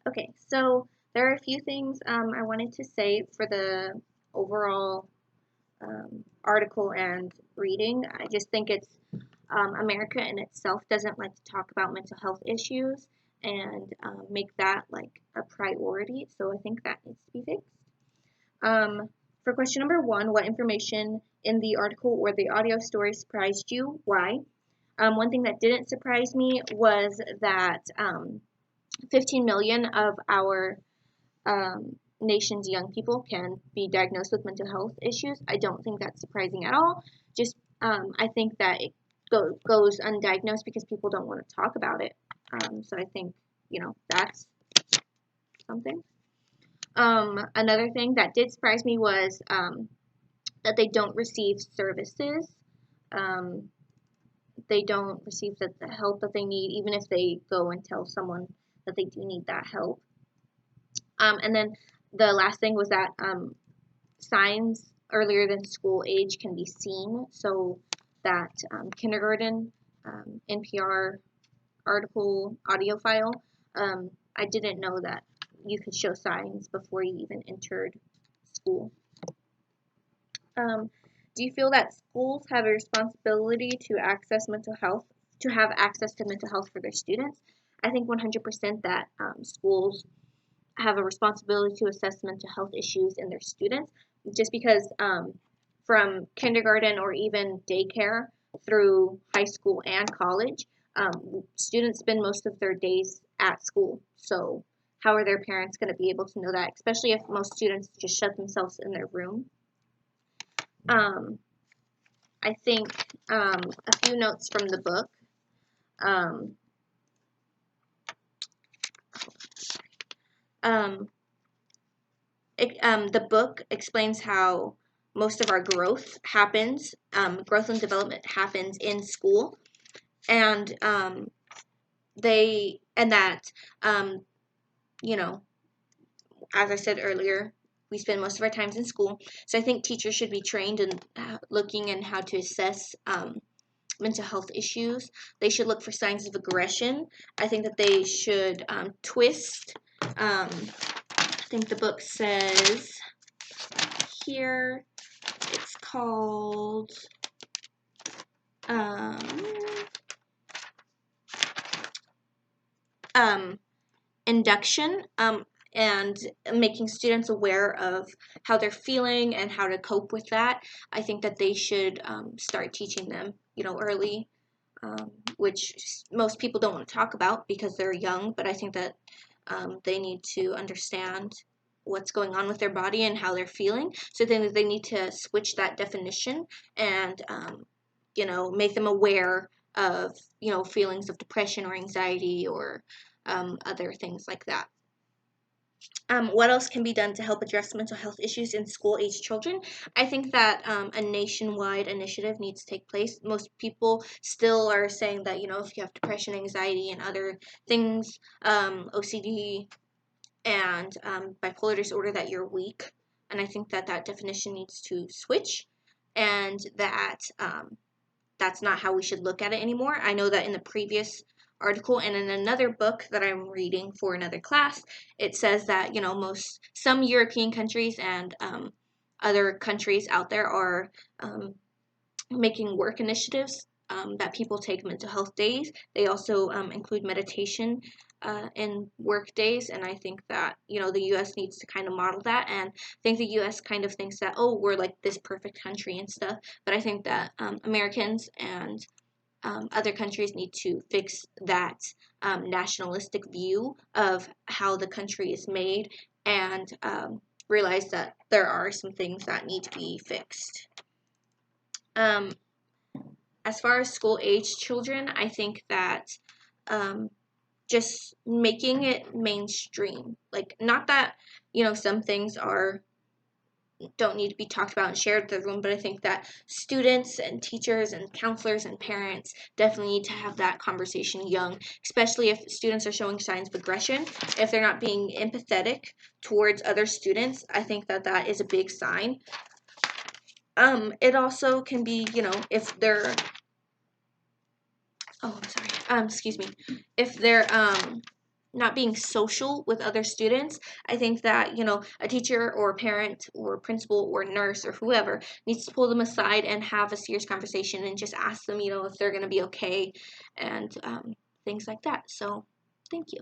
Okay, so there are a few things I wanted to say for the overall article and reading. I just think it's America in itself doesn't like to talk about mental health issues and make that like a priority. So I think that needs to be fixed. For question number one, what information in the article or the audio story surprised you? Why? One thing that didn't surprise me was that 15 million of our nation's young people can be diagnosed with mental health issues. I don't think that's surprising at all. Just I think that it goes undiagnosed because people don't want to talk about it. So I think that's something. Another thing that did surprise me was that they don't receive services. Um, they don't receive the help that they need, even if they go and tell someone that they do need that help. And then the last thing was that signs earlier than school age can be seen. So that kindergarten NPR article audio file, I didn't know that you could show signs before you even entered school. Do you feel that schools have a responsibility to have access to mental health for their students? I think 100% that schools have a responsibility to assess mental health issues in their students, just because from kindergarten or even daycare through high school and college, students spend most of their days at school. So how are their parents going to be able to know that, especially if most students just shut themselves in their room? Um, I think a few notes from the book. Um, um, the book explains how most of our growth and development happens in school, and that um, you know, as I said earlier, we spend most of our times in school. So I think teachers should be trained in looking in how to assess mental health issues. They should look for signs of aggression. I think that they should twist. I think the book says here it's called um, induction, and making students aware of how they're feeling and how to cope with that. I think that they should start teaching them, early, which most people don't want to talk about because they're young, but I think that they need to understand what's going on with their body and how they're feeling. So then they need to switch that definition and, make them aware of, feelings of depression or anxiety or other things like that. What else can be done to help address mental health issues in school-age children? I think that a nationwide initiative needs to take place. Most people still are saying that, if you have depression, anxiety, and other things, OCD and bipolar disorder, that you're weak. And I think that that definition needs to switch, and that that's not how we should look at it anymore. I know that in the previous article and in another book that I'm reading for another class, it says that some European countries and other countries out there are making work initiatives that people take mental health days. They also include meditation in work days, and I think that the U.S. needs to kind of model that. And I think the U.S. kind of thinks that, oh, we're like this perfect country and stuff, but I think that Americans and other countries need to fix that nationalistic view of how the country is made, and realize that there are some things that need to be fixed. Um, as far as school age children, I think that um, just making it mainstream, like, not that some things don't need to be talked about and shared with everyone, but I think that students and teachers and counselors and parents definitely need to have that conversation young, especially if students are showing signs of aggression. If they're not being empathetic towards other students, I think that that is a big sign. It also can be, if they're excuse me, if they're not being social with other students. I think that, a teacher or a parent or principal or nurse or whoever needs to pull them aside and have a serious conversation and just ask them, if they're going to be okay, and things like that. So, thank you.